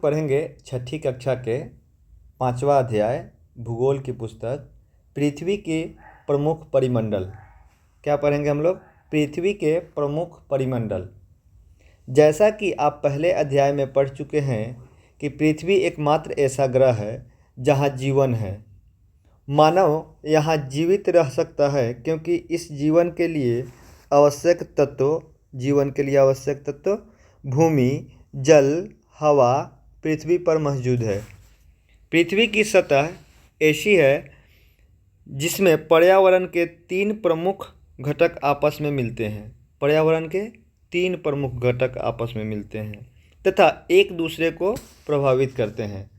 पढ़ेंगे छठी कक्षा के 5वां अध्याय भूगोल की पुस्तक पृथ्वी के प्रमुख परिमंडल। क्या पढ़ेंगे हम लोग? पृथ्वी के प्रमुख परिमंडल। जैसा कि आप पहले अध्याय में पढ़ चुके हैं कि पृथ्वी एकमात्र ऐसा ग्रह है जहां जीवन है। मानव यहां जीवित रह सकता है क्योंकि इस जीवन के लिए आवश्यक तत्व भूमि, जल, हवा पृथ्वी पर मौजूद है। पृथ्वी की सतह ऐसी है जिसमें पर्यावरण के 3 प्रमुख घटक आपस में मिलते हैं। पर्यावरण के 3 प्रमुख घटक आपस में मिलते हैं तथा एक दूसरे को प्रभावित करते हैं।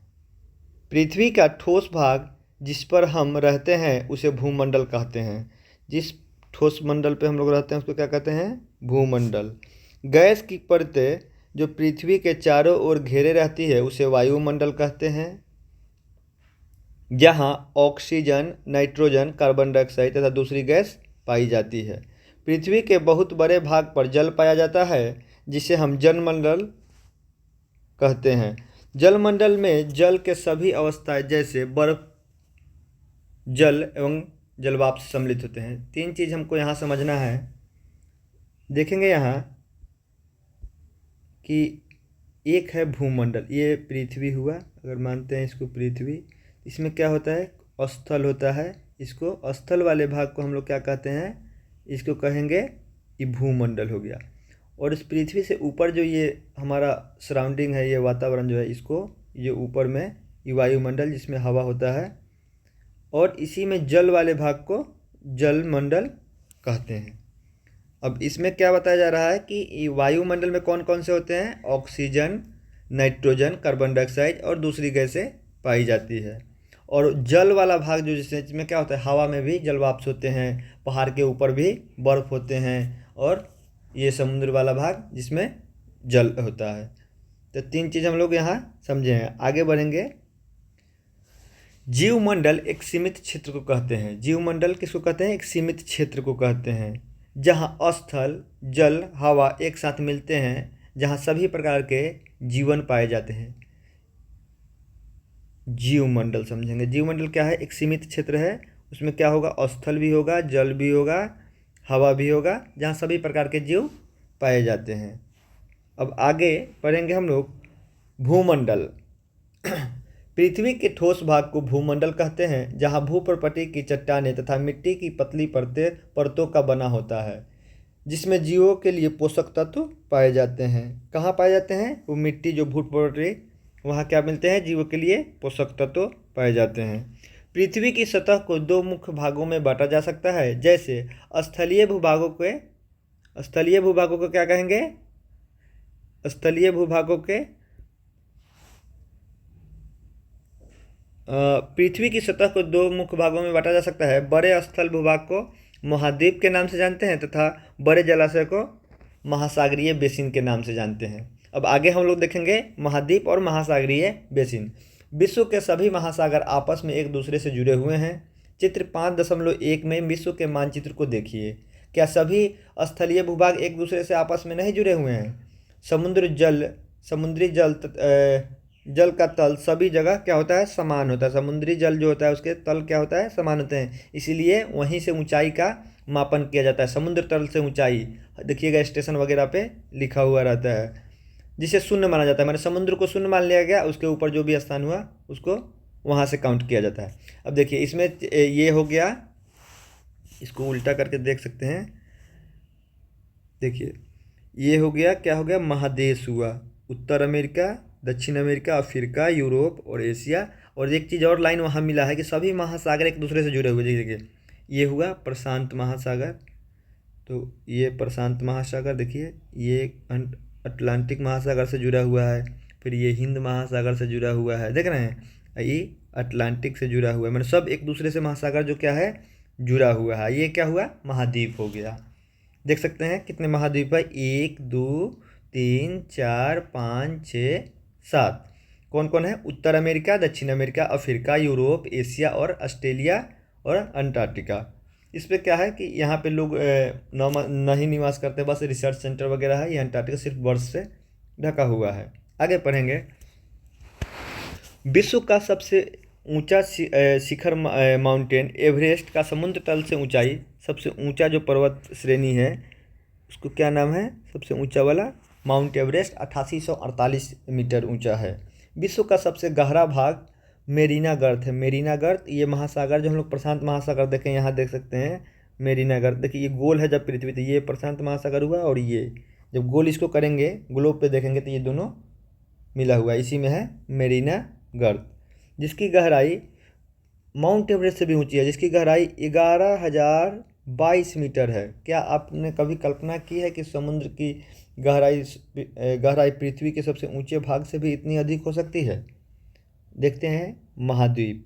पृथ्वी का ठोस भाग जिस पर हम रहते हैं उसे भूमंडल कहते हैं। जिस ठोस मंडल पे हम लोग रहते हैं उसको क्या कहते हैं? भूमंडल। गैस की परतें जो पृथ्वी के चारों ओर घेरे रहती है उसे वायुमंडल कहते हैं, जहां ऑक्सीजन, नाइट्रोजन, कार्बन डाइऑक्साइड तथा दूसरी गैस पाई जाती है। पृथ्वी के बहुत बड़े भाग पर जल पाया जाता है जिसे हम जलमंडल कहते हैं। जलमंडल में जल के सभी अवस्थाएं जैसे बर्फ, जल एवं जलवाष्प सम्मिलित होते हैं। 3 चीज़ हमको यहाँ समझना है। देखेंगे यहाँ कि एक है भूमंडल, ये पृथ्वी हुआ, अगर मानते हैं इसको पृथ्वी। इसमें क्या होता है? स्थल होता है। इसको स्थल वाले भाग को हम लोग क्या कहते हैं? इसको कहेंगे ये भूमंडल हो गया। और इस पृथ्वी से ऊपर जो ये हमारा सराउंडिंग है, ये वातावरण जो है, इसको ये ऊपर में ये वायुमंडल जिसमें हवा होता है, और इसी में जल वाले भाग को जलमंडल कहते हैं। अब इसमें क्या बताया जा रहा है कि वायुमंडल में कौन कौन से होते हैं? ऑक्सीजन, नाइट्रोजन, कार्बन डाइऑक्साइड और दूसरी गैसें पाई जाती है। और जल वाला भाग जो जिसमें क्या होता है? हवा में भी जलवाष्प होते हैं, पहाड़ के ऊपर भी बर्फ होते हैं, और ये समुद्र वाला भाग जिसमें जल होता है। तो 3 चीज़ हम लोग यहाँ समझे हैं। आगे बढ़ेंगे। जीवमंडल एक सीमित क्षेत्र को कहते हैं। जीवमंडल किसको कहते हैं? एक सीमित क्षेत्र को कहते हैं जहाँ स्थल, जल, हवा एक साथ मिलते हैं, जहाँ सभी प्रकार के जीवन पाए जाते हैं। जीवमंडल समझेंगे। जीवमंडल क्या है? एक सीमित क्षेत्र है, उसमें क्या होगा? स्थल भी होगा, जल भी होगा, हवा भी होगा, जहाँ सभी प्रकार के जीव पाए जाते हैं। अब आगे पढ़ेंगे हम लोग भूमंडल। पृथ्वी के ठोस भाग को भूमंडल कहते हैं, जहाँ भूप्रपटी की चट्टानें तथा मिट्टी की पतली परतों का बना होता है, जिसमें जीवों के लिए पोषक तत्व पाए जाते हैं। कहाँ पाए जाते हैं? वो मिट्टी जो भूप्रपटी, वहाँ क्या मिलते हैं? जीवों के लिए पोषक तत्व पाए जाते हैं। पृथ्वी की सतह को 2 मुख्य भागों में बांटा जा सकता है, जैसे स्थलीय भूभागों को क्या कहेंगे? स्थलीय भूभागों के पृथ्वी की सतह को 2 मुख्य भागों में बांटा जा सकता है। बड़े स्थल भूभाग को महाद्वीप के नाम से जानते हैं तथा बड़े जलाशय को महासागरीय बेसिन के नाम से जानते हैं। अब आगे हम लोग देखेंगे महाद्वीप और महासागरीय बेसिन। विश्व के सभी महासागर आपस में एक दूसरे से जुड़े हुए हैं। चित्र 5.1 में विश्व के मानचित्र को देखिए। क्या सभी स्थलीय भूभाग एक दूसरे से आपस में नहीं जुड़े हुए हैं? समुद्री जल का तल सभी जगह क्या होता है? समान होता है। समुद्री जल जो होता है उसके तल क्या होता है? समान होते हैं। इसीलिए वहीं से ऊंचाई का मापन किया जाता है। समुद्र तल से ऊंचाई देखिएगा स्टेशन वगैरह पे लिखा हुआ रहता है, जिसे शून्य माना जाता है। मैंने समुद्र को शून्य मान लिया गया, उसके ऊपर जो भी स्थान हुआ उसको वहाँ से काउंट किया जाता है। अब देखिए इसमें ये हो गया, इसको उल्टा करके देख सकते हैं। देखिए ये हो गया, क्या हो गया? महादेश हुआ। उत्तर अमेरिका, दक्षिण अमेरिका, अफ्रीका, यूरोप और एशिया। और एक चीज़ और लाइन वहाँ मिला है कि सभी महासागर एक दूसरे से जुड़े हुए। देखिए ये हुआ प्रशांत महासागर, तो ये प्रशांत महासागर, देखिए ये अटलांटिक महासागर से जुड़ा हुआ है, फिर ये हिंद महासागर से जुड़ा हुआ है, देख रहे हैं, ये अटलांटिक से जुड़ा हुआ है। मतलब सब एक दूसरे से महासागर जो क्या है? जुड़ा हुआ है। ये क्या हुआ? महाद्वीप हो गया। देख सकते हैं कितने महाद्वीप है? 1 2 3 4 5 6 7। कौन कौन है? उत्तर अमेरिका, दक्षिण अमेरिका, अफ्रीका, यूरोप, एशिया और ऑस्ट्रेलिया और अंटार्कटिका। इस पे क्या है कि यहाँ पे लोग नहीं निवास करते, बस रिसर्च सेंटर वगैरह है। ये अंटार्कटिका सिर्फ बर्फ से ढका हुआ है। आगे पढ़ेंगे। विश्व का सबसे ऊंचा शिखर माउंटेन एवरेस्ट का समुद्र तल से ऊंचाई, सबसे ऊंचा जो पर्वत श्रेणी है उसको क्या नाम है? सबसे ऊंचा वाला माउंट एवरेस्ट 8848 मीटर ऊंचा है। विश्व का सबसे गहरा भाग मेरीना गर्त है। मेरीना गर्त ये महासागर, जो हम लोग प्रशांत महासागर देखें, यहाँ देख सकते हैं मेरीना गर्त। देखिए ये गोल है जब पृथ्वी, तो ये प्रशांत महासागर हुआ, और ये जब गोल इसको करेंगे ग्लोब पे देखेंगे तो ये दोनों मिला हुआ है, इसी में है मेरीना गर्त, जिसकी गहराई माउंट एवरेस्ट से भी ऊंची है, जिसकी गहराई 11,022 मीटर है। क्या आपने कभी कल्पना की है कि समुद्र की गहराई पृथ्वी के सबसे ऊंचे भाग से भी इतनी अधिक हो सकती है? देखते हैं महाद्वीप।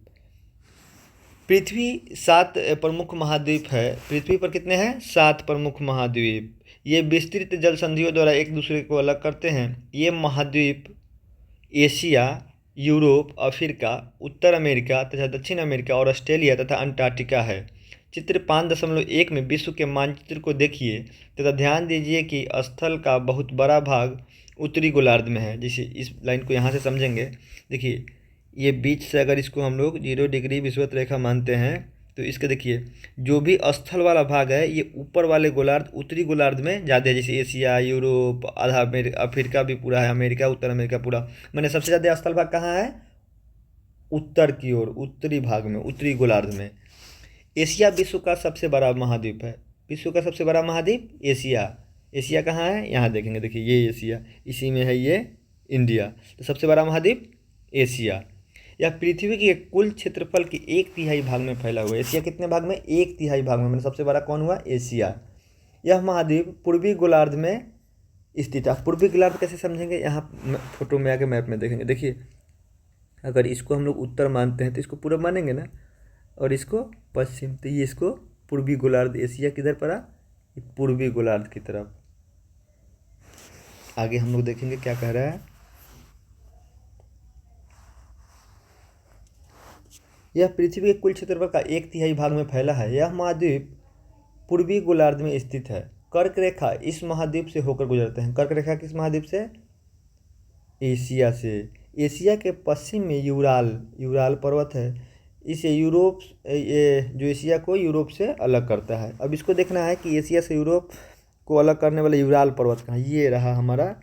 पृथ्वी 7 प्रमुख महाद्वीप है। पृथ्वी पर कितने हैं? 7 प्रमुख महाद्वीप। ये विस्तृत जल संधियों द्वारा एक दूसरे को अलग करते हैं। ये महाद्वीप एशिया, यूरोप, अफ्रीका, उत्तर अमेरिका तथा दक्षिण अमेरिका और ऑस्ट्रेलिया तथा अंटार्कटिका है। चित्र 5.1 में विश्व के मानचित्र को देखिए तथा ध्यान दीजिए कि स्थल का बहुत बड़ा भाग उत्तरी गोलार्ध में है। जैसे इस लाइन को यहाँ से समझेंगे, देखिए ये बीच से अगर इसको हम लोग 0 डिग्री विषुवत रेखा मानते हैं तो इसके देखिए जो भी स्थल वाला भाग है ये ऊपर वाले गोलार्ध, उत्तरी गोलार्ध में ज़्यादा है। जैसे एशिया, यूरोप, आधा अफ्रीका भी पूरा है, अमेरिका, उत्तर अमेरिका पूरा। मैंने सबसे ज़्यादा स्थल भाग कहाँ है? उत्तर की ओर, उत्तरी भाग में, उत्तरी गोलार्ध में। एशिया विश्व का सबसे बड़ा महाद्वीप है। विश्व का सबसे बड़ा महाद्वीप एशिया। एशिया कहाँ है? यहाँ देखेंगे, देखिए ये एशिया, इसी में है ये इंडिया। तो सबसे बड़ा महाद्वीप एशिया। यह पृथ्वी के कुल क्षेत्रफल के 1/3 भाग में फैला हुआ है। एशिया कितने भाग में? 1/3 भाग में। मैंने सबसे बड़ा कौन हुआ? एशिया। यह महाद्वीप पूर्वी गोलार्ध में स्थित है। पूर्वी गोलार्ध कैसे समझेंगे? यहाँ फोटो में आके मैप में देखेंगे। देखिए अगर इसको हम लोग उत्तर मानते हैं तो इसको पूर्व मानेंगे ना, और इसको पश्चिम, तो ये इसको पूर्वी गोलार्ध। एशिया किधर पड़ा? पूर्वी गोलार्ध की तरफ। आगे हम लोग देखेंगे क्या कह रहा है। यह पृथ्वी के कुल क्षेत्रफल का 1/3 भाग में फैला है। यह महाद्वीप पूर्वी गोलार्ध में स्थित है। कर्क रेखा इस महाद्वीप से होकर गुजरते हैं। कर्क रेखा किस महाद्वीप से? एशिया से। एशिया के पश्चिम में यूराल पर्वत है। इसे यूरोप, ये जो एशिया को यूरोप से अलग करता है। अब इसको देखना है कि एशिया से यूरोप को अलग करने वाला यूराल पर्वत कहाँ? ये रहा हमारा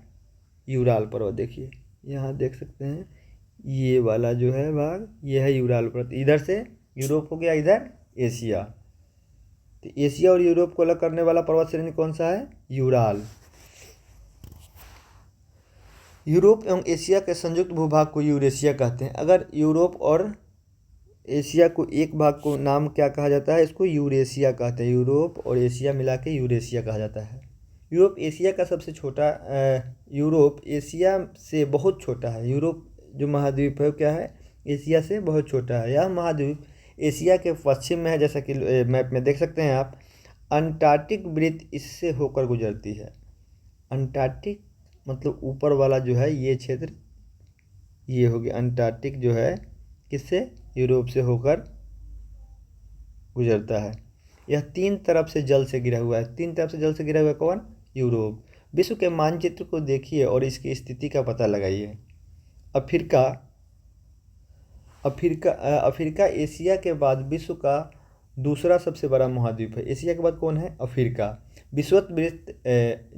यूराल पर्वत। देखिए यहाँ देख सकते हैं, ये वाला जो है भाग, ये है यूराल पर्वत। इधर से यूरोप हो गया, इधर एशिया। तो एशिया और यूरोप को अलग करने वाला पर्वत श्रेणी कौन सा है? यूराल। यूरोप एवं एशिया के संयुक्त भूभाग को यूरेशिया कहते हैं। अगर यूरोप और एशिया को एक भाग को नाम क्या कहा जाता है? इसको यूरेशिया कहते हैं। यूरोप और एशिया मिला के यूरेशिया कहा जाता है। यूरोप एशिया का सबसे छोटा, यूरोप एशिया से बहुत छोटा है। यूरोप जो महाद्वीप है क्या है? एशिया से बहुत छोटा है। यह महाद्वीप एशिया के पश्चिम में है, जैसा कि मैप में देख सकते हैं आप। अंटार्कटिक वृत्त इससे होकर गुजरती है। अंटार्कटिक मतलब ऊपर वाला जो है ये क्षेत्र, ये हो गया अंटार्कटिक, जो है किससे? यूरोप से होकर गुजरता है। यह 3 तरफ से जल से घिरा हुआ है। 3 तरफ से जल से घिरा हुआ है कौन? यूरोप। विश्व के मानचित्र को देखिए और इसकी स्थिति का पता लगाइए। अफ्रीका एशिया के बाद विश्व का दूसरा सबसे बड़ा महाद्वीप है। एशिया के बाद कौन है? अफ्रीका। विषुवत वृत्त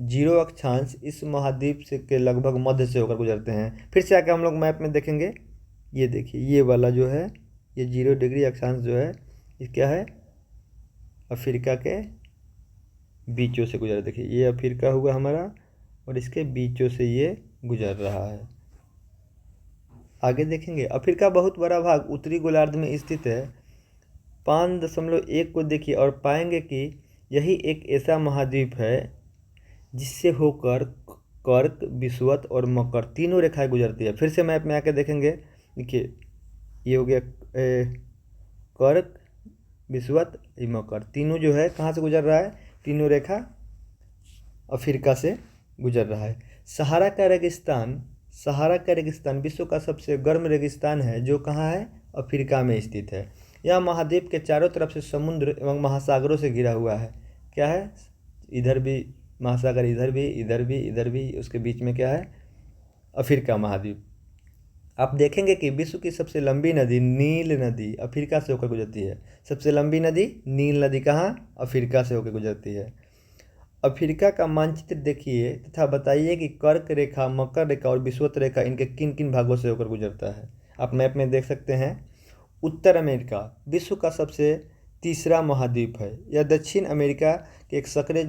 0 अक्षांश इस महाद्वीप से के लगभग मध्य से होकर गुजरते हैं। फिर से आके हम लोग मैप में देखेंगे, ये देखिए ये वाला जो है, ये 0 डिग्री अक्षांश जो है ये क्या है? अफ्रीका के बीचों से गुजर। देखिए ये अफ्रीका हुआ हमारा, और इसके बीचों से ये गुजर रहा है। आगे देखेंगे, अफ्रीका बहुत बड़ा भाग उत्तरी गोलार्ध में स्थित है। 5.1 को देखिए और पाएंगे कि यही एक ऐसा महाद्वीप है जिससे होकर कर्क, विषुवत और मकर तीनों रेखाएं गुजरती है। फिर से मैप में आके देखेंगे, देखिए ये हो गया कर्क, विषुवत, मकर, तीनों जो है कहाँ से गुजर रहा है? तीनों रेखा अफ्रीका से गुजर रहा है। सहारा का रेगिस्तान विश्व का सबसे गर्म रेगिस्तान है, जो कहाँ है? अफ्रीका में स्थित है। यह महाद्वीप के चारों तरफ से समुद्र एवं महासागरों से घिरा हुआ है। क्या है? इधर भी महासागर, इधर भी, इधर भी, इधर भी, उसके बीच में क्या है? अफ्रीका महाद्वीप। आप देखेंगे कि विश्व की सबसे लंबी नदी नील नदी अफ्रीका से होकर गुजरती है। सबसे लंबी नदी नील नदी कहाँ? अफ्रीका से होकर गुजरती है। अफ्रीका का मानचित्र देखिए तथा बताइए कि कर्क रेखा, मकर रेखा और विषुवत रेखा इनके किन किन भागों से होकर गुजरता है। आप मैप में देख सकते हैं। उत्तर अमेरिका विश्व का सबसे तीसरा महाद्वीप है। यह दक्षिण अमेरिका के एक सक्रिय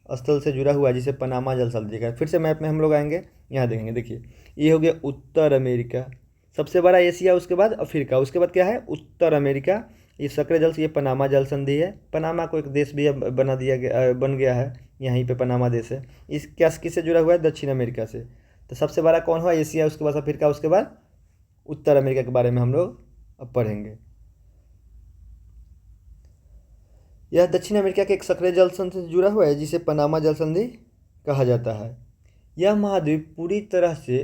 स्थल से जुड़ा हुआ है जिसे पनामा जल स्थल दिखा है। फिर से मैप में हम लोग आएंगे, यहाँ देखेंगे। देखिए ये हो गया उत्तर अमेरिका, सबसे बड़ा एशिया, उसके बाद अफ्रीका, उसके बाद क्या है उत्तर अमेरिका। ये सक्रिय जल से ये पनामा जल संधि है। पनामा को एक देश भी अब बन गया है, यहीं पे पनामा देश है। इस क्या किससे जुड़ा हुआ है? दक्षिण अमेरिका से। तो सबसे बड़ा कौन हुआ? एशिया, उसके बाद अफ्रीका, उसके बाद उत्तर अमेरिका के बारे में हम लोग अब पढ़ेंगे। यह दक्षिण अमेरिका के एक सक्रिय जल संधि से जुड़ा हुआ है जिसे पनामा जल संधि कहा जाता है। यह महाद्वीप पूरी तरह से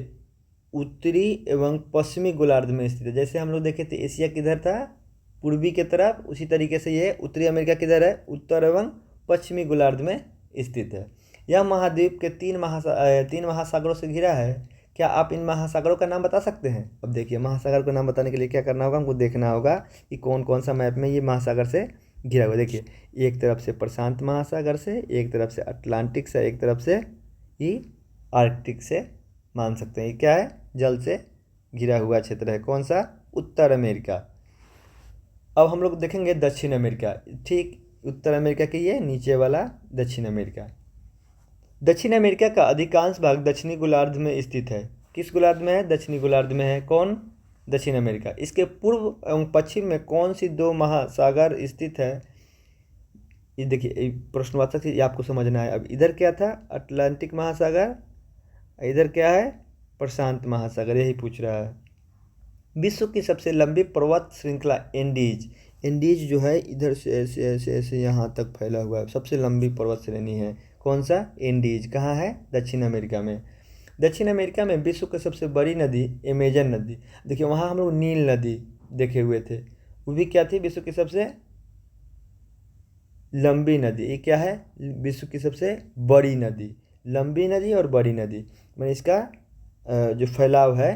उत्तरी एवं पश्चिमी गोलार्ध में स्थित है। जैसे हम लोग देखे थे एशिया किधर था? पूर्वी की तरफ, उसी तरीके से ये उत्तरी अमेरिका किधर है? उत्तर एवं पश्चिमी गोलार्ध में स्थित है। यह महाद्वीप के तीन महासागरों से घिरा है। क्या आप इन महासागरों का नाम बता सकते हैं? अब देखिए महासागर का नाम बताने के लिए क्या करना होगा? हमको देखना होगा कि कौन कौन सा मैप में ये महासागर से घिरा हुआ है। देखिए एक तरफ से प्रशांत महासागर से, एक तरफ से अटलांटिक से, एक तरफ से ही आर्कटिक से मान सकते हैं। ये क्या है? जल से घिरा हुआ क्षेत्र है। कौन सा? उत्तर अमेरिका। अब हम लोग देखेंगे दक्षिण अमेरिका। ठीक उत्तर अमेरिका के ये नीचे वाला दक्षिण अमेरिका। दक्षिण अमेरिका का अधिकांश भाग दक्षिणी गोलार्ध में स्थित है। किस गोलार्ध में है? दक्षिणी गोलार्ध में है। कौन? दक्षिण अमेरिका। इसके पूर्व एवं पश्चिम में कौन सी दो महासागर स्थित है? ये देखिए प्रश्नवाचक ये आपको समझना है। अब इधर क्या था? अटलांटिक महासागर, इधर क्या है? प्रशांत महासागर, यही पूछ रहा है। विश्व की सबसे लंबी पर्वत श्रृंखला एंडीज जो है इधर से ऐसे ऐसे ऐसे यहाँ तक फैला हुआ है। सबसे लंबी पर्वत श्रेणी है। कौन सा? एंडीज। कहाँ है? दक्षिण अमेरिका में। दक्षिण अमेरिका में विश्व की सबसे बड़ी नदी अमेजन नदी। देखिए वहाँ हम लोग नील नदी देखे हुए थे, वो भी क्या थी? विश्व की सबसे लंबी नदी। ये क्या है? विश्व की सबसे बड़ी नदी। लंबी नदी और बड़ी नदी मैंने इसका जो फैलाव है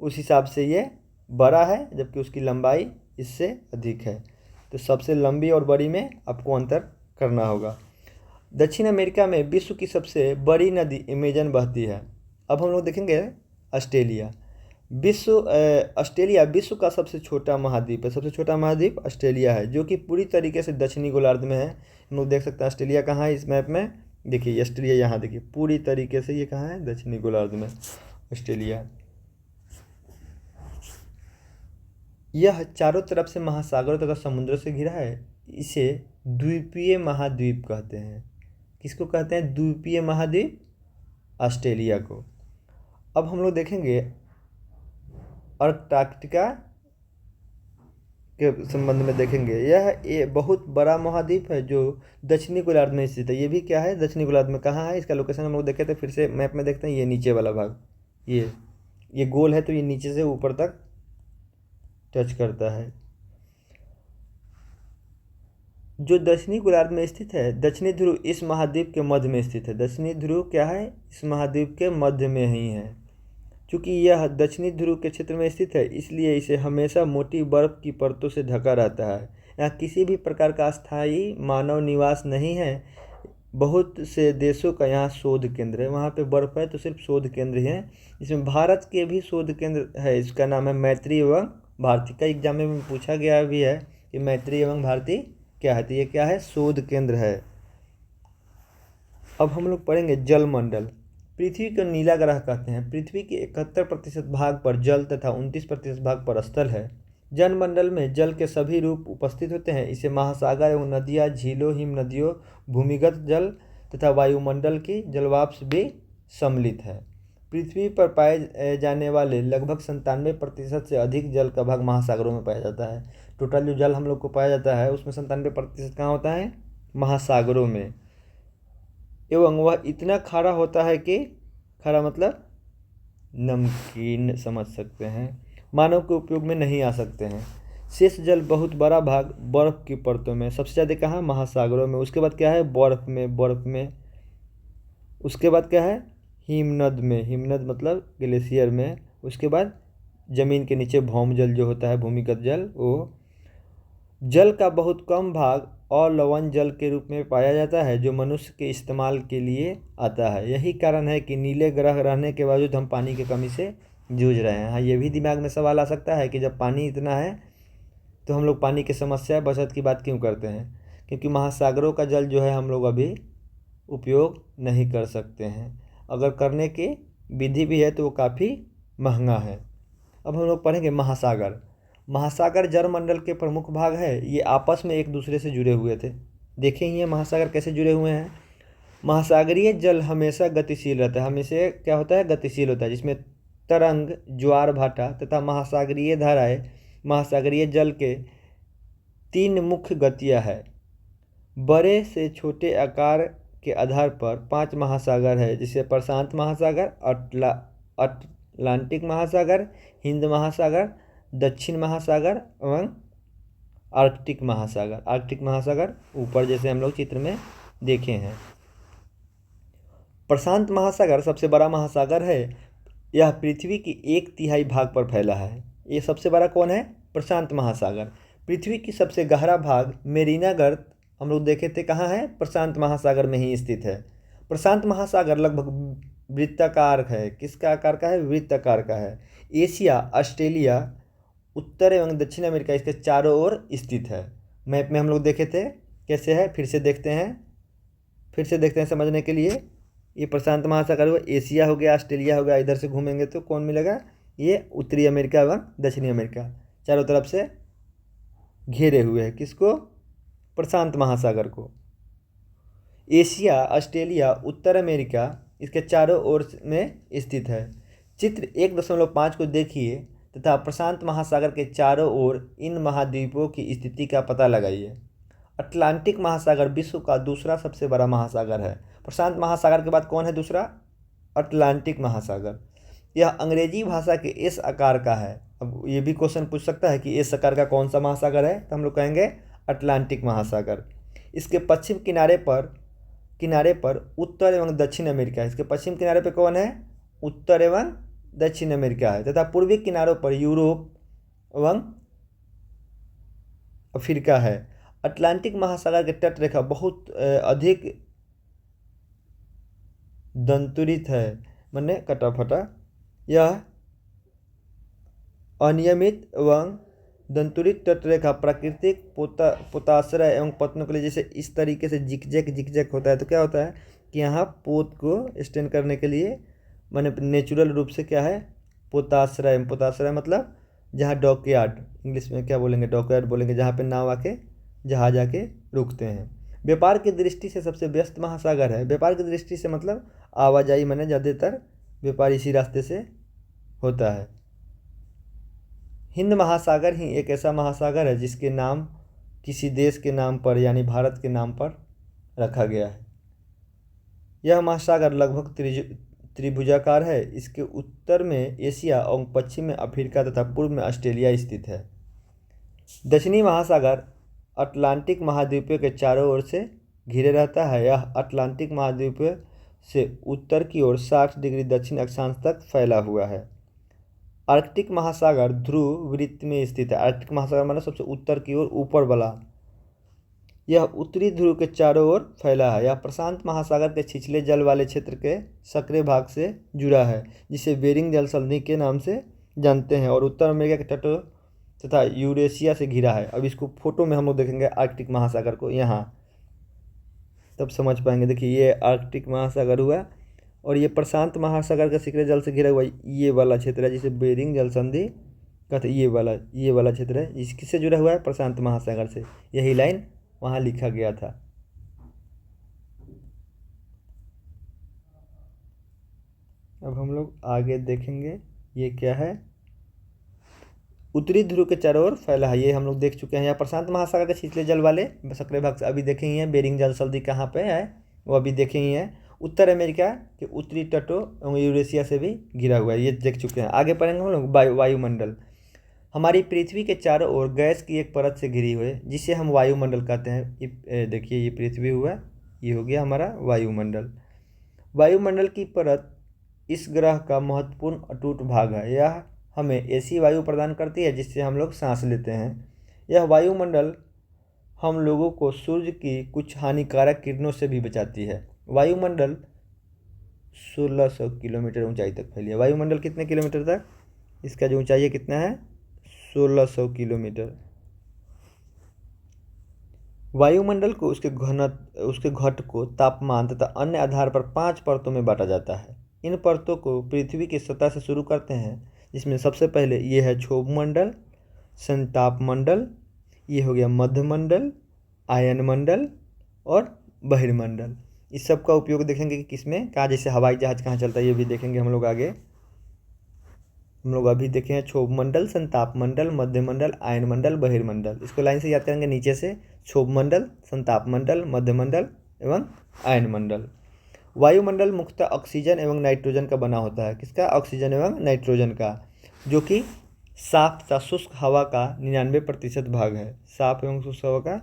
उस हिसाब से ये बड़ा है, जबकि उसकी लंबाई इससे अधिक है। तो सबसे लंबी और बड़ी में आपको अंतर करना होगा। दक्षिण अमेरिका में विश्व की सबसे बड़ी नदी अमेजन बहती है। अब हम लोग देखेंगे ऑस्ट्रेलिया। ऑस्ट्रेलिया विश्व का सबसे छोटा महाद्वीप है। सबसे छोटा महाद्वीप ऑस्ट्रेलिया है, जो कि पूरी तरीके से दक्षिणी गोलार्ध में है। हम लोग देख सकते हैं ऑस्ट्रेलिया कहाँ है इस मैप में। देखिए ऑस्ट्रेलिया यहाँ देखिए पूरी तरीके से ये कहाँ है? दक्षिणी गोलार्ध में ऑस्ट्रेलिया। यह चारों तरफ से महासागरों तथा समुद्रों से घिरा है। इसे द्वीपीय महाद्वीप कहते हैं। किसको कहते हैं? द्वीपीय महाद्वीप, ऑस्ट्रेलिया को। अब हम लोग देखेंगे अंटार्कटिका के संबंध में देखेंगे। यह बहुत बड़ा महाद्वीप है जो दक्षिणी गोलार्ध में स्थित है। ये भी क्या है? दक्षिणी गोलार्ध में। कहाँ है? इसका लोकेशन हम लोग देखे थे, फिर से मैप में देखते हैं। ये नीचे वाला भाग, ये गोल है तो ये नीचे से ऊपर तक टच करता है। जो दक्षिणी गोलार्ध में स्थित है, दक्षिणी ध्रुव इस महाद्वीप के मध्य में स्थित है। दक्षिणी ध्रुव क्या है? इस महाद्वीप के मध्य में ही है। चूँकि यह दक्षिणी ध्रुव के क्षेत्र में स्थित है, इसलिए इसे हमेशा मोटी बर्फ की परतों से ढका रहता है। यहाँ किसी भी प्रकार का स्थायी मानव निवास नहीं है। बहुत से देशों का यहाँ शोध केंद्र है। वहाँ पे बर्फ़ है तो सिर्फ शोध केंद्र ही है। इसमें भारत के भी शोध केंद्र है, इसका नाम है मैत्री एवं भारती। कई एग्जाम में पूछा गया भी है कि मैत्री एवं भारती क्या है, तो ये क्या है? शोध केंद्र है। अब हम लोग पढ़ेंगे जलमंडल। पृथ्वी को नीला ग्रह कहते हैं। पृथ्वी के 71% भाग पर जल तथा 29% भाग पर स्थल है। जलमंडल में जल के सभी रूप उपस्थित होते हैं। इसे महासागर एवं नदियाँ, झीलों, हिम नदियों, भूमिगत जल तथा वायुमंडल की जलवाष्प भी सम्मिलित है। पृथ्वी पर पाए जाने वाले लगभग 97% से अधिक जल का भाग महासागरों में पाया जाता है। टोटल जो जल हम लोग को पाया जाता है उसमें 97% कहाँ होता है? महासागरों में। एवं वह इतना खारा होता है कि, खारा मतलब नमकीन समझ सकते हैं, मानव के उपयोग में नहीं आ सकते हैं। शेष जल बहुत बड़ा भाग बर्फ़ की परतों में, सबसे ज़्यादा कहाँ? महासागरों में। उसके बाद क्या है? बर्फ़ में। उसके बाद क्या है? हिमनद में, हिमनद मतलब ग्लेशियर में। उसके बाद ज़मीन के नीचे भौम जल जो होता है, भूमिगत जल, वो जल का बहुत कम भाग और लवण जल के रूप में पाया जाता है जो मनुष्य के इस्तेमाल के लिए आता है। यही कारण है कि नीले ग्रह रहने के बावजूद हम पानी की कमी से जूझ रहे हैं। हाँ, ये भी दिमाग में सवाल आ सकता है कि जब पानी इतना है तो हम लोग पानी की समस्या बचत की बात क्यों करते हैं? क्योंकि महासागरों का जल जो है हम लोग अभी उपयोग नहीं कर सकते हैं। अगर करने की विधि भी है तो वो काफ़ी महंगा है। अब हम लोग पढ़ेंगे महासागर। महासागर जलमंडल के प्रमुख भाग है। ये आपस में एक दूसरे से जुड़े हुए थे। देखें ये महासागर कैसे जुड़े हुए हैं। महासागरीय जल हमेशा गतिशील रहता है, हमेशा क्या होता है, गतिशील होता है, जिसमें तरंग, ज्वार भाटा तथा महासागरीय धाराएं। महासागरीय जल के 3 मुख्य गतियाँ है। बड़े से छोटे आकार के आधार पर 5 महासागर है, जिसे प्रशांत महासागर, अटलांटिक महासागर, हिंद महासागर, दक्षिण महासागर एवं आर्कटिक महासागर। आर्कटिक महासागर ऊपर जैसे हम लोग चित्र में देखे हैं। प्रशांत महासागर सबसे बड़ा महासागर है। यह पृथ्वी की 1/3 भाग पर फैला है। ये सबसे बड़ा कौन है? प्रशांत महासागर। पृथ्वी की सबसे गहरा भाग मेरिना गर्त हम लोग देखे थे कहाँ है? प्रशांत महासागर में ही स्थित है। प्रशांत महासागर लगभग वृत्ताकार है। किसका आकार का है? वृत्ताकार का है। एशिया, ऑस्ट्रेलिया, उत्तर एवं दक्षिण अमेरिका इसके चारों ओर स्थित है। मैप में हम लोग देखे थे कैसे है, फिर से देखते हैं समझने के लिए। ये प्रशांत महासागर हुआ, एशिया हो गया, ऑस्ट्रेलिया हो गया। इधर से घूमेंगे तो कौन मिलेगा? ये उत्तरी अमेरिका एवं दक्षिणी अमेरिका चारों तरफ से घेरे हुए हैं। किसको? प्रशांत महासागर को। एशिया, ऑस्ट्रेलिया, उत्तर अमेरिका इसके चारों ओर में स्थित है। चित्र 1.5 को देखिए तथा प्रशांत महासागर के चारों ओर इन महाद्वीपों की स्थिति का पता लगाइए। अटलांटिक महासागर विश्व का दूसरा सबसे बड़ा महासागर है। प्रशांत महासागर के बाद कौन है दूसरा? अटलांटिक महासागर। यह अंग्रेजी भाषा के एस आकार का है। अब ये भी क्वेश्चन पूछ सकता है कि एस आकार का कौन सा महासागर है, तो हम लोग कहेंगे अटलांटिक महासागर। इसके पश्चिम किनारे पर उत्तर एवं दक्षिण अमेरिका है। इसके पश्चिम किनारे पर कौन है? उत्तर एवं दक्षिण अमेरिका है तथा पूर्वी किनारों पर यूरोप एवं अफ्रीका है। अटलांटिक महासागर के तट रेखा बहुत अधिक दंतुरित है, माने कटा फटा। यह अनियमित एवं दंतुरित तटरेखा प्राकृतिक पोताश्रय एवं पत्तनों के लिए जैसे इस तरीके से जिकजैक होता है। तो क्या होता है कि यहाँ पोत को स्टैंड करने के लिए माने नेचुरल रूप से क्या है? पोताश्रय मतलब जहाँ डॉकयार्ड, इंग्लिश में क्या बोलेंगे? डॉकयार्ड बोलेंगे, जहाँ पे नाव आके जहाज आके रुकते हैं। व्यापार की दृष्टि से सबसे व्यस्त महासागर है। व्यापार की दृष्टि से मतलब आवाजाही, माने ज़्यादातर व्यापार इसी रास्ते से होता है। हिंद महासागर ही एक ऐसा महासागर है जिसके नाम किसी देश के नाम पर यानी भारत के नाम पर रखा गया है। यह महासागर लगभग त्रिभुजाकार है। इसके उत्तर में एशिया और पश्चिम में अफ्रीका तथा पूर्व में ऑस्ट्रेलिया स्थित है। दक्षिणी महासागर अटलांटिक महाद्वीप के चारों ओर से घिरे रहता है। यह अटलांटिक महाद्वीप से उत्तर की ओर 60 डिग्री दक्षिण अक्षांश तक फैला हुआ है। आर्कटिक महासागर ध्रुव वृत्त में स्थित है। आर्कटिक महासागर मतलब सबसे उत्तर की ओर ऊपर वाला। यह उत्तरी ध्रुव के चारों ओर फैला है। यह प्रशांत महासागर के छिछले जल वाले क्षेत्र के सक्रिय भाग से जुड़ा है, जिसे बेरिंग जल संधि के नाम से जानते हैं, और उत्तर अमेरिका के तटों तथा यूरेशिया से घिरा है। अब इसको फोटो में हम लोग देखेंगे आर्कटिक महासागर को यहाँ, तब समझ पाएंगे। देखिए ये आर्कटिक महासागर हुआ और ये प्रशांत महासागर का सक्रिय जल से घिरा हुआ ये वाला क्षेत्र है, जिसे बेरिंग जल संधि कहते। ये वाला क्षेत्र है, इस किससे जुड़ा हुआ है? प्रशांत महासागर से। यही लाइन वहाँ लिखा गया था। अब हम लोग आगे देखेंगे ये क्या है। उत्तरी ध्रुव के चारों ओर फैला है, ये हम लोग देख चुके हैं। यहाँ प्रशांत महासागर के छिछले जल वाले सक्रिय भाग से अभी देखे ही हैं। बेरिंग जल संधि कहाँ पे है वो अभी देखे ही हैं। उत्तर अमेरिका के उत्तरी तटों एवं यूरेशिया से भी घिरा हुआ है, ये देख चुके हैं। आगे पढ़ेंगे हम लोग वायुमंडल। हमारी पृथ्वी के चारों ओर गैस की एक परत से घिरी हुई है, जिसे हम वायुमंडल कहते हैं। देखिए ये पृथ्वी हुआ, ये हो गया हमारा वायुमंडल। वायुमंडल की परत इस ग्रह का महत्वपूर्ण अटूट भाग है। यह हमें ऐसी वायु प्रदान करती है जिससे हम लोग सांस लेते हैं। यह वायुमंडल हम लोगों को सूर्य की कुछ हानिकारक किरणों से भी बचाती है। वायुमंडल 1600 किलोमीटर ऊंचाई तक फैली है। वायुमंडल कितने किलोमीटर तक? इसका जो ऊंचाई है कितना है? 1600 किलोमीटर। वायुमंडल को उसके घटकों, तापमान तथा अन्य आधार पर 5 परतों में बांटा जाता है। इन परतों को पृथ्वी की सतह से शुरू करते हैं, जिसमें सबसे पहले ये है क्षोभमंडल, संतापमंडल, ये हो गया मध्यमंडल, आयनमंडल और बहिर्मंडल। इस सब का उपयोग देखेंगे कि किसमें कहाँ, जैसे हवाई जहाज कहाँ चलता है ये भी देखेंगे हम लोग आगे। हम लोग अभी देखे हैं क्षोभमंडल, संतापमंडल, मध्यमंडल, आयनमंडल, बहिर्मंडल। इसको लाइन से याद करेंगे नीचे से, क्षोभमंडल, संतापमंडल, मध्यमंडल एवं आयनमंडल। वायुमंडल मुख्यतः ऑक्सीजन एवं नाइट्रोजन का बना होता है। किसका? ऑक्सीजन एवं नाइट्रोजन का, जो कि साफ तथा शुष्क हवा का 99% भाग है। साफ एवं शुष्क हवा का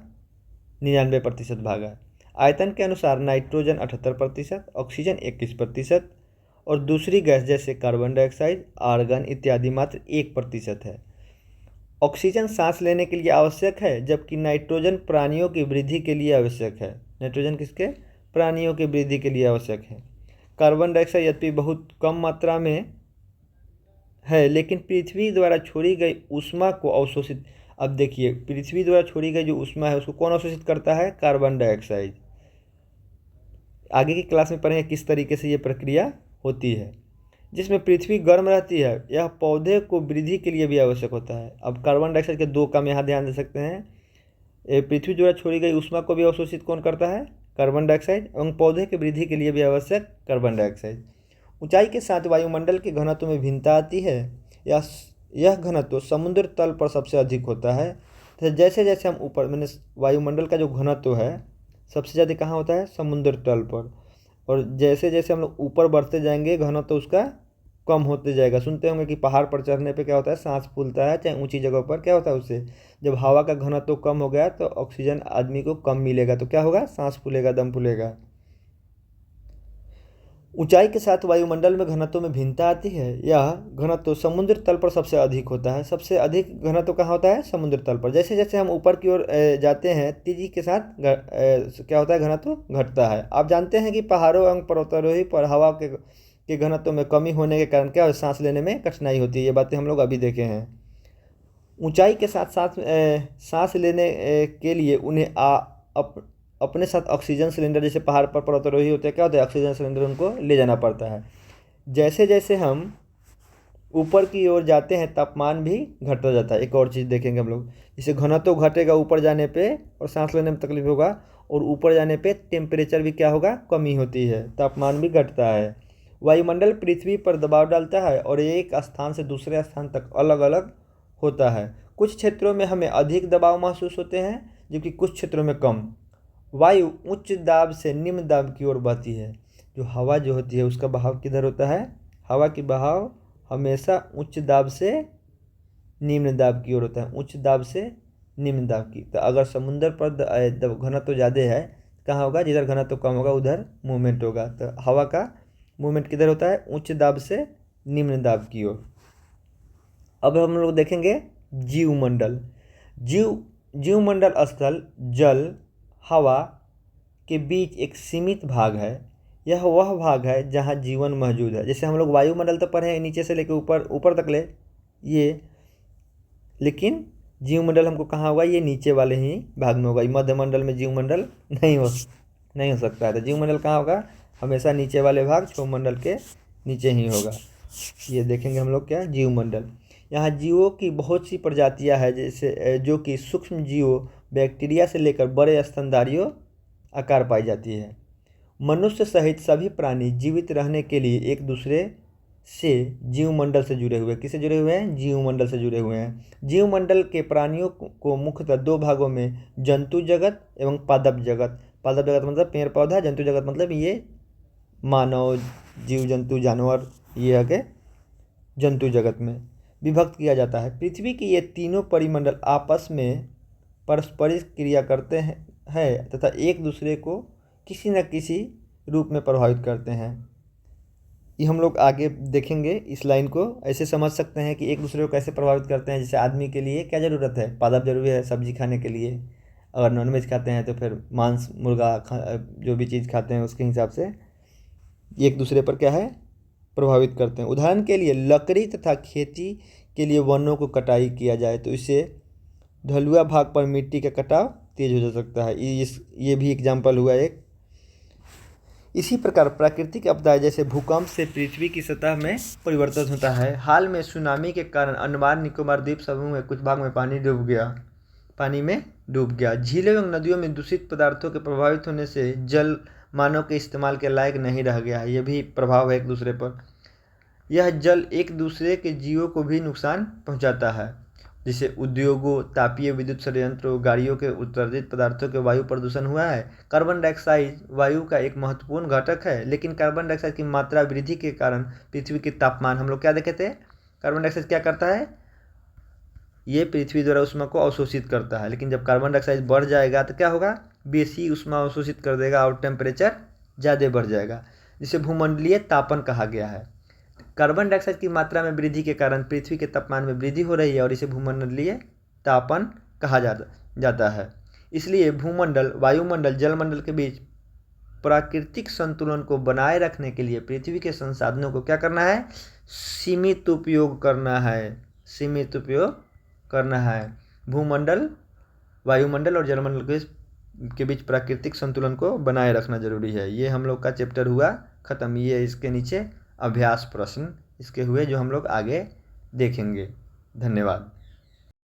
99% भाग है। आयतन के अनुसार नाइट्रोजन 78%, ऑक्सीजन 21% और दूसरी गैस जैसे कार्बन डाइऑक्साइड, आर्गन इत्यादि मात्र 1% है। ऑक्सीजन सांस लेने के लिए आवश्यक है, जबकि नाइट्रोजन प्राणियों की वृद्धि के लिए आवश्यक है। नाइट्रोजन किसके? प्राणियों की वृद्धि के लिए आवश्यक है। कार्बन डाइऑक्साइड यद्यपि बहुत कम मात्रा में है, लेकिन पृथ्वी द्वारा छोड़ी गई ऊष्मा को अवशोषित, अब देखिए पृथ्वी द्वारा छोड़ी गई जो ऊष्मा है उसको कौन अवशोषित करता है? Carbon dioxide. आगे की क्लास में पढ़ेंगे किस तरीके से ये प्रक्रिया होती है। जिसमें पृथ्वी गर्म रहती है, यह पौधे को वृद्धि के लिए भी आवश्यक होता है। अब कार्बन डाइऑक्साइड के दो काम यहाँ ध्यान दे सकते हैं। पृथ्वी द्वारा छोड़ी गई ऊष्मा को भी अवशोषित कौन करता है? कार्बन डाइऑक्साइड, एवं पौधे की वृद्धि के लिए भी आवश्यक कार्बन डाइऑक्साइड। ऊंचाई के साथ वायुमंडल के घनत्व में भिन्नता आती है। यह घनत्व समुद्र तल पर सबसे अधिक होता है। तो जैसे जैसे हम ऊपर, मैंने वायुमंडल का जो घनत्व है सबसे ज़्यादा कहाँ होता है? समुद्र तल पर। और जैसे जैसे हम लोग ऊपर बढ़ते जाएंगे घनत्व उसका कम होते जाएगा। सुनते होंगे कि पहाड़ पर चढ़ने पे क्या होता है? सांस फूलता है, चाहे ऊंची जगह पर क्या होता है उससे, जब हवा का घनत्व कम हो गया तो ऑक्सीजन आदमी को कम मिलेगा तो क्या होगा? सांस फूलेगा, दम फूलेगा। ऊंचाई के साथ वायुमंडल में घनत्व में भिन्नता आती है। यह घनत्व समुद्र तल पर सबसे अधिक होता है। सबसे अधिक घनत्व कहाँ होता है? समुद्र तल पर। जैसे जैसे हम ऊपर की ओर जाते हैं, तेजी के साथ क्या होता है? घनत्व घटता है। आप जानते हैं कि पहाड़ों एवं पर्वतारोही पर हवा के घनत्व में कमी होने के कारण क्या, सांस लेने में कठिनाई होती है। ये बातें हम लोग अभी देखे हैं। ऊंचाई के साथ साथ सांस लेने के लिए उन्हें अपने साथ ऑक्सीजन सिलेंडर, जैसे पहाड़ पर पर्वतारोही होते हैं क्या होता है? ऑक्सीजन सिलेंडर उनको ले जाना पड़ता है। जैसे जैसे हम ऊपर की ओर जाते हैं तापमान भी घटता जाता है। एक और चीज़ देखेंगे हम लोग, जैसे घनत्व घटेगा ऊपर जाने पे और सांस लेने में तकलीफ होगा, और ऊपर जाने पे टेम्परेचर भी क्या होगा? कमी होती है, तापमान भी घटता है। वायुमंडल पृथ्वी पर दबाव डालता है और एक स्थान से दूसरे स्थान तक अलग अलग होता है। कुछ क्षेत्रों में हमें अधिक दबाव महसूस होते हैं, जबकि कुछ क्षेत्रों में कम। वायु उच्च दाब से निम्न दाब की ओर बहती है। जो हवा जो होती है उसका बहाव किधर होता है? हवा की बहाव हमेशा उच्च दाब से निम्न दाब की ओर होता है, उच्च दाब से निम्न दाब की। तो अगर समुद्र पर घनत्व ज़्यादा है, कहाँ होगा? जिधर घनत्व कम होगा उधर मूवमेंट होगा। तो हवा का मूवमेंट किधर होता है? उच्च दाब से निम्न दाब की ओर। अब हम लोग देखेंगे जीवमंडल। जीवमंडल स्थल, जल, हवा के बीच एक सीमित भाग है। यह वह भाग है जहाँ जीवन मौजूद है। जैसे हम लोग वायुमंडल तो पढ़े हैं नीचे से लेकर ऊपर तक ले ये, लेकिन जीवमंडल हमको कहाँ होगा? ये नीचे वाले ही भाग में होगा। मध्यमंडल में जीवमंडल नहीं हो सकता है। तो जीवमंडल कहाँ होगा? हमेशा नीचे वाले भाग क्षोभमंडल के नीचे ही होगा। ये देखेंगे हम लोग क्या? जीवमंडल। यहाँ जीवों की बहुत सी प्रजातियाँ हैं, जैसे जो कि सूक्ष्म जीवों, बैक्टीरिया से लेकर बड़े स्तनधारियों आकार पाई जाती है। मनुष्य सहित सभी प्राणी जीवित रहने के लिए एक दूसरे से जीवमंडल से जुड़े हुए, किससे जुड़े हुए हैं? जीवमंडल से जुड़े हुए हैं। जीवमंडल के प्राणियों को मुख्यतः दो भागों में, जंतु जगत एवं पादप जगत। पादप जगत मतलब पेड़ पौधा, जंतु जगत मतलब ये मानव, जीव जंतु, जानवर, ये आगे जंतु जगत में विभक्त किया जाता है। पृथ्वी के ये तीनों परिमंडल आपस में पारस्परिक क्रिया करते हैं तथा एक दूसरे को किसी न किसी रूप में प्रभावित करते हैं। ये हम लोग आगे देखेंगे। इस लाइन को ऐसे समझ सकते हैं कि एक दूसरे को कैसे प्रभावित करते हैं। जैसे आदमी के लिए क्या ज़रूरत है, पादप जरूरी है सब्जी खाने के लिए। अगर नॉनवेज खाते हैं तो फिर मांस, मुर्गा जो भी चीज़ खाते हैं उसके हिसाब से ये एक दूसरे पर क्या है, प्रभावित करते हैं। उदाहरण के लिए लकड़ी तथा खेती के लिए वनों को कटाई किया जाए तो इससे ढलुआ भाग पर मिट्टी का कटाव तेज हो जा सकता है। ये भी एग्जाम्पल हुआ एक। इसी प्रकार प्राकृतिक आपदाएं जैसे भूकंप से पृथ्वी की सतह में परिवर्तन होता है। हाल में सुनामी के कारण अंडमान निकोबार द्वीप समूह में कुछ भाग में पानी में डूब गया। झीलों एवं नदियों में दूषित पदार्थों के प्रभावित होने से जल मानव के इस्तेमाल के लायक नहीं रह गया है। यह भी प्रभाव है एक दूसरे पर। यह जल एक दूसरे के जीवों को भी नुकसान पहुंचाता है। जैसे उद्योगों, तापीय विद्युत संयंत्रों, गाड़ियों के उत्सर्जित पदार्थों के वायु प्रदूषण हुआ है। कार्बन डाइऑक्साइड वायु का एक महत्वपूर्ण घटक है, लेकिन कार्बन डाइऑक्साइड की मात्रा वृद्धि के कारण पृथ्वी के तापमान, हम लोग क्या देखे थे, कार्बन डाइऑक्साइड क्या करता है, ये पृथ्वी द्वारा ऊष्मा को अवशोषित करता है। लेकिन जब कार्बन डाइऑक्साइड बढ़ जाएगा तो क्या होगा, बेसी ऊष्मा अवशोषित कर देगा और टेम्परेचर ज़्यादा बढ़ जाएगा, जिसे भूमंडलीय तापन कहा गया है। कार्बन डाइऑक्साइड की मात्रा में वृद्धि के कारण पृथ्वी के तापमान में वृद्धि हो रही है और इसे भूमंडलीय तापन कहा जाता है। इसलिए भूमंडल, वायुमंडल, जलमंडल के बीच प्राकृतिक संतुलन को बनाए रखने के लिए पृथ्वी के संसाधनों को क्या करना है, सीमित उपयोग करना है। भूमंडल, वायुमंडल और जलमंडल के बीच प्राकृतिक संतुलन को बनाए रखना जरूरी है। ये हम लोग का चैप्टर हुआ ख़त्म। ये इसके नीचे अभ्यास प्रश्न इसके हुए जो हम लोग आगे देखेंगे। धन्यवाद।